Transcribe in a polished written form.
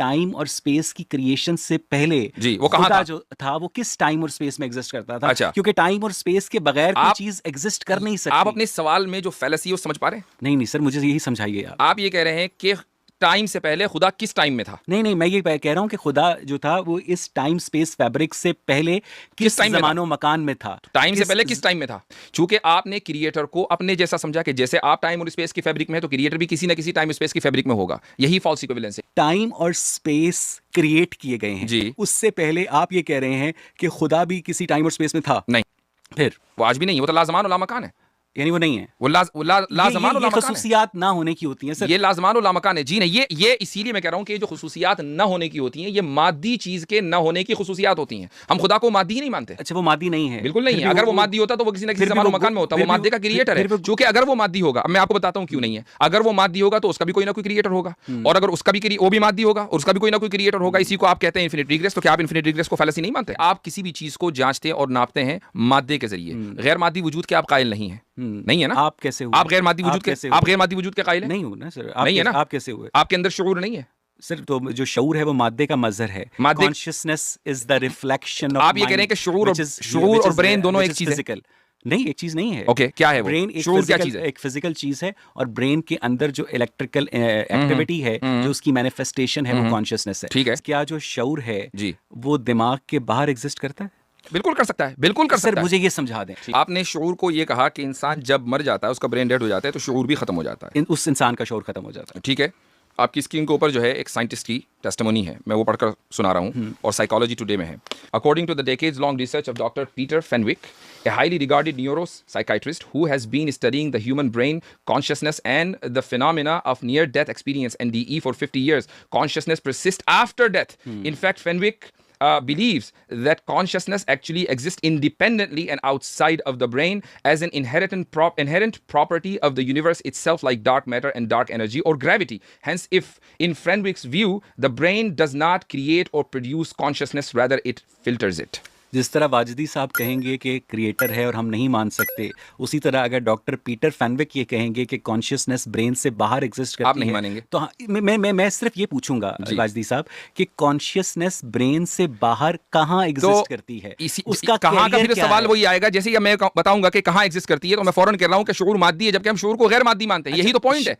Time और space की creation से पहले जी, वो कहाँ खुदा था? जो था वो किस टाइम और स्पेस में एग्जिस्ट करता था? अच्छा। क्योंकि टाइम और स्पेस के बगैर कोई आप चीज एग्जिस्ट कर नहीं आप सकती। अपने सवाल में जो फैलेसी है वो समझ पा रहे हैं? नहीं नहीं सर, मुझे यही समझाइए आप। आप ये कह रहे हैं कि टाइम से पहले खुदा किस टाइम में था? नहीं नहीं, मैं ये कह रहा हूँ कि खुदा जो था वो इस टाइम स्पेस फैब्रिक से पहले किस टाइम में था? जमानो मकान में था? टाइम से पहले किस टाइम में था? चूंकि आपने क्रिएटर को अपने जैसा समझा कि जैसे आप टाइम और स्पेस की फैब्रिक में है तो क्रिएटर भी किसी ना किसी टाइम स्पेस की फैब्रिक में होगा। यही फॉल्स इक्विवेलेंस है। टाइम और स्पेस क्रिएट किए गए हैं जी। उससे पहले आप ये कह रहे हैं कि खुदा भी किसी टाइम और स्पेस में था? नहीं, फिर वो आज भी नहीं है। वो तो लाजमान और लामकान है। यानी वो नहीं है? वो लाजमान और ये लामकान है। खसूसियात ना होने की होती हैं सर। ये लाजमान और लामकान है। जी नहीं, ये इसीलिए मैं कह रहा हूं कि जो खुसूसियात न होने की होती हैं ये मादी चीज के न होने की खुसूसियात होती हैं। हम खुदा को मादी ही नहीं मानते। अच्छा, वो मादी नहीं है? बिल्कुल नहीं है। अगर वो मादी होता तो वो किसी ना किसी जमानो मकान में होता। वो मादे का क्रिएटर है। क्योंकि अगर वो मादी होगा, मैं आपको बताता हूं क्यों नहीं है। अगर वो मादी होगा तो उसका भी कोई ना कोई क्रिएटर होगा, और अगर उसका भी वो भी मादी होगा और उसका भी कोई ना कोई क्रिएटर होगा। इसी को आप कहते हैं इन्फिनिट रिग्रेस। तो क्या आप इन्फिनिट रिग्रेस को फैलेसी नहीं मानते? आप किसी भी चीज को जांचते और नापते हैं मादे के जरिए। गैर मादी वजूद के आप कायल नहीं है। नहीं है ना? आप कैसे हुए? आप गैर मादी वजूद के कायल हैं? नहीं हूं ना सर। नहीं है ना? आप कैसे हुए? आपके अंदर शऊर नहीं है सर। तो जो शऊर है वो मादे का मजहर है। Consciousness is the reflection of आप ये कह रहे हैं कि शऊर और ब्रेन दोनों एक चीज है? फिजिकल नहीं, एक चीज नहीं है। ओके, क्या है वो? ब्रेन शऊर क्या चीज है? एक फिजिकल चीज है, और ब्रेन के अंदर जो इलेक्ट्रिकल एक्टिविटी है, जो उसकी मैनिफेस्टेशन है, वो कॉन्शियसनेस है। ठीक है। क्या जो शऊर है जी, वो दिमाग के बाहर एग्जिस्ट करता है? बिल्कुल कर सकता है, बिल्कुल कर सकता है। मुझे ये समझा दें। आपने शऊर को ये कहा कि इंसान जब मर जाता है, उसका ब्रेन डेड हो जाता है, तो शऊर भी खत्म हो जाता है। उस इंसान का शऊर खत्म हो जाता है। ठीक है। आपकी स्क्रीन के ऊपर जो है एक साइंटिस्ट की टेस्टिमोनी है, मैं वो पढ़कर सुना रहा हूँ, और साइकोलॉजी टुडे में है। According to the decades long research of doctor Peter Fenwick, a highly regarded neuropsychiatrist who has been studying the human brain, consciousness, and the phenomena of near-death experience (NDE) for 50 years. Consciousness persists after death. In fact, Fenwick believes that consciousness actually exists independently and outside of the brain as an inherent property of the universe itself, like dark matter and dark energy or gravity. Hence, if in Fenwick's view, the brain does not create or produce consciousness, rather it filters it. जिस तरह वाजिदी साहब कहेंगे कि creator है और हम नहीं मान सकते, उसी तरह अगर डॉक्टर पीटर फेनविक ये कहेंगे कि कॉन्शियसनेस ब्रेन से बाहर एग्जिस्ट करती है, आप नहीं मानेंगे? तो हाँ, मैं सिर्फ ये पूछूंगा वाजिदी साहब कि कॉन्शियसनेस ब्रेन से बाहर कहाँ एग्जिस्ट करती है? उसका कहाँ का फिर सवाल वही आएगा, जैसे कि मैं बताऊंगा कि कहाँ एग्जिस्ट करती है, तो मैं फौरन कह रहा हूँ कि शऊर मादी है, जबकि हम शऊर को गैर मादी मानते हैं। यही तो पॉइंट है।